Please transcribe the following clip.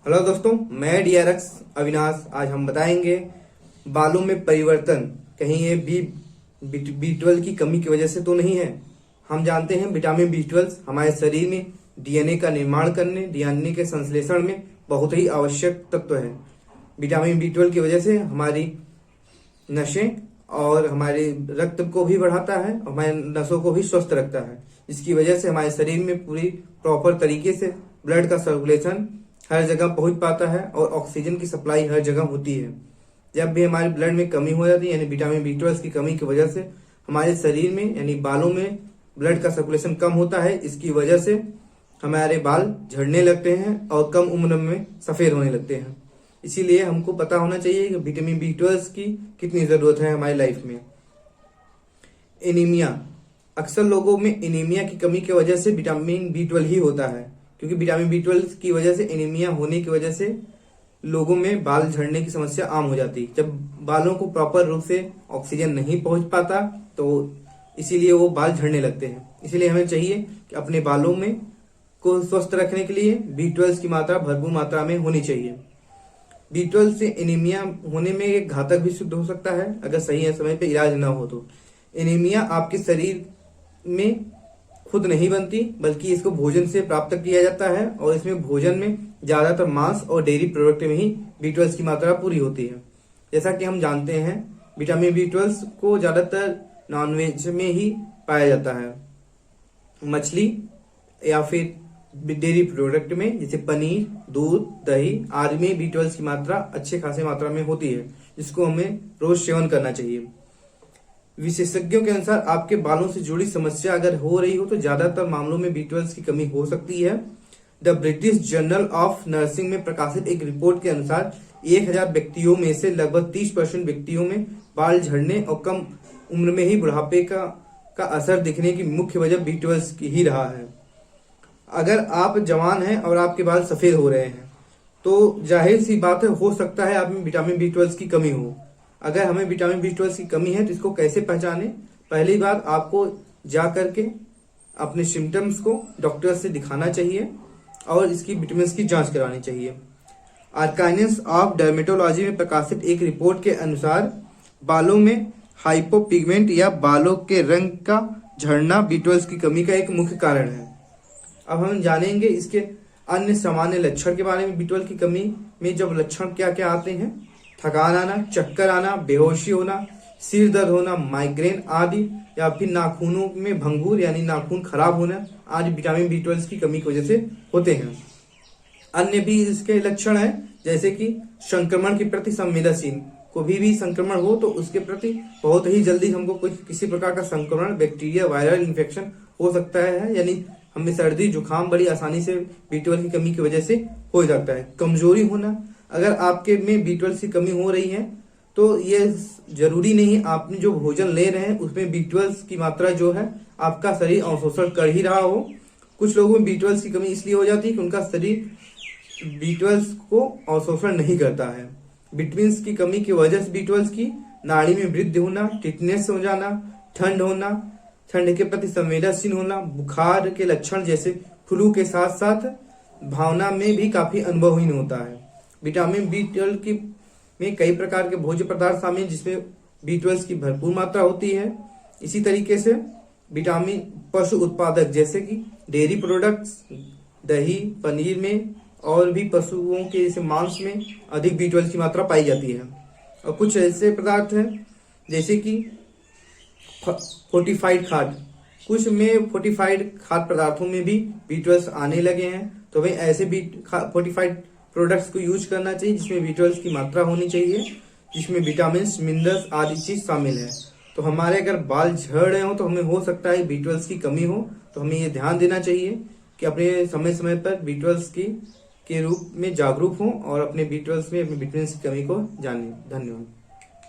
Hello दोस्तों, मैं DRX Avinash. आज हम बताएंगे बालों में परिवर्तन कहीं ये बी12 की कमी की वजह से तो नहीं है। हम जानते हैं विटामिन बी12 हमारे शरीर में डीएनए का निर्माण करने, डीएनए के संश्लेषण में बहुत ही आवश्यक तत्व है। विटामिन बी12 की वजह से हमारी नसें और हमारे रक्त को भी बढ़ाता है, हमारे नसों को भी स्वस्थ रखता है। इसकी वजह से हमारे शरीर में पूरी प्रॉपर तरीके से ब्लड का सर्कुलेशन हर जगह पहुंच पाता है और ऑक्सीजन की सप्लाई हर जगह होती है। जब भी हमारे ब्लड में कमी हो जाती है यानी विटामिन बी12 की कमी की वजह से हमारे शरीर में यानी बालों में ब्लड का सर्कुलेशन कम होता है। इसकी वजह से हमारे बाल झड़ने लगते हैं और कम उम्र में सफेद होने लगते हैं। इसीलिए हमको पता होना चाहिए कि विटामिन बी12 की कितनी जरूरत है हमारी लाइफ में। एनीमिया, अक्सर लोगों में एनीमिया की कमी की वजह से विटामिन बी12 ही होता है, क्योंकि विटामिन बी12 की वजह से एनीमिया होने की वजह से लोगों में बाल झड़ने की समस्या आम हो जाती है। जब बालों को प्रॉपर रूप से ऑक्सीजन नहीं पहुंच पाता तो इसीलिए वो बाल झड़ने लगते हैं। इसीलिए हमें चाहिए कि अपने बालों में को स्वस्थ रखने के लिए बी12 की मात्रा भरपूर मात्रा में होनी चाहिए। बी12 से एनीमिया होने में एक घातक भी सिद्ध हो सकता है अगर सही समय पे इलाज ना हो तो। एनीमिया आपके शरीर में खुद नहीं बनती, बल्कि इसको भोजन से प्राप्त किया जाता है और इसमें भोजन में ज्यादातर मांस और डेयरी प्रोडक्ट में ही बी12 की मात्रा पूरी होती है। जैसा कि हम जानते हैं विटामिन बी12 को ज्यादातर नॉनवेज में ही पाया जाता है, मछली या फिर डेयरी प्रोडक्ट में, जैसे पनीर, दूध, दही आदि में बी12 की मात्रा अच्छे खासे मात्रा में होती है, जिसको हमें रोज सेवन करना चाहिए। विशेषज्ञों के अनुसार आपके बालों से जुड़ी समस्या अगर हो रही हो तो ज्यादातर मामलों में बी12 की कमी हो सकती है। The British journal of nursing में प्रकाशित एक रिपोर्ट के अनुसार 1000 व्यक्तियों में से लगभग 30% व्यक्तियों में बाल झड़ने और कम उम्र में ही बुढ़ापे का असर दिखने की मुख्य वजह बी12 की ही रहा है। अगर आप जवान हैं और आपके बाल सफेद हो रहे हैं तो जाहिर सी बात है, हो सकता है आप में विटामिन बी12 की कमी हो। अगर हमें विटामिन बी12 की कमी है तो इसको कैसे पहचाने? पहली बात, आपको जा करके अपने सिम्टम्स को डॉक्टर से दिखाना चाहिए और इसकी विटामिन की जांच करानी चाहिए। आर्काइनेस ऑफ डर्मेटोलॉजी में प्रकाशित एक रिपोर्ट के अनुसार बालों में हाइपोपिगमेंट या बालों के रंग का झड़ना बी12 की कमी का एक मुख्य कारण है। अब हम जानेंगे इसके अन्य सामान्य लक्षण के बारे में। बी12 की कमी में जब लक्षण क्या क्या आते हैं: थकान आना, चक्कर आना, बेहोशी होना, सिर दर्द होना, माइग्रेन आदि, या फिर नाखूनों में भंगूर यानी नाखून खराब होना आदि विटामिन बी12 की कमी की वजह से होते हैं। अन्य भी इसके लक्षण हैं, जैसे कि संक्रमण के प्रति संवेदनशील। कोई भी संक्रमण हो तो उसके प्रति बहुत ही जल्दी हमको किसी प्रकार का संक्रमण, बैक्टीरिया, वायरल इन्फेक्शन हो सकता है, यानी हमें सर्दी जुकाम बड़ी आसानी से बी12 की कमी की वजह से हो जाता है। कमजोरी होना, अगर आपके में बी12 की कमी हो रही है तो ये जरूरी नहीं आपने जो भोजन ले रहे हैं उसमें बी12 की मात्रा जो है आपका शरीर अवशोषण कर ही रहा हो। कुछ लोगों में बी12 की कमी इसलिए हो जाती है कि उनका शरीर बी12 को अवशोषण नहीं करता है। विटामिन की कमी की वजह से बी12 की नाड़ी में वृद्धि होना, टिटनेस हो जाना, ठंड होना, ठंड के प्रति संवेदनशील होना, बुखार के लक्षण जैसे फ्लू के साथ साथ भावना में भी काफी अनुभवहीन होता है। विटामिन बी12 की में कई प्रकार के भोज्य पदार्थ शामिल हैं जिसमें बी12 की भरपूर मात्रा होती है। इसी तरीके से विटामिन पशु उत्पादक जैसे कि डेयरी प्रोडक्ट्स, दही, पनीर में और भी पशुओं के जैसे मांस में अधिक बी12 की मात्रा पाई जाती है। और कुछ ऐसे पदार्थ हैं जैसे कि फोर्टिफाइड खाद, कुछ में फोर्टिफाइड खाद्य पदार्थों में भी बी12 आने लगे हैं, तो भाई ऐसे भी फोर्टिफाइड प्रोडक्ट्स को यूज करना चाहिए जिसमें बी12 की मात्रा होनी चाहिए, जिसमें विटामिन, मिनरल्स आदि चीज शामिल है। तो हमारे अगर बाल झड़ रहे हो तो हमें हो सकता है बी12 की कमी हो, तो हमें ये ध्यान देना चाहिए कि अपने समय समय पर बी12 के रूप में जागरूक हो और अपने बी12 में अपनी विटामिन की कमी को जाने। धन्यवाद।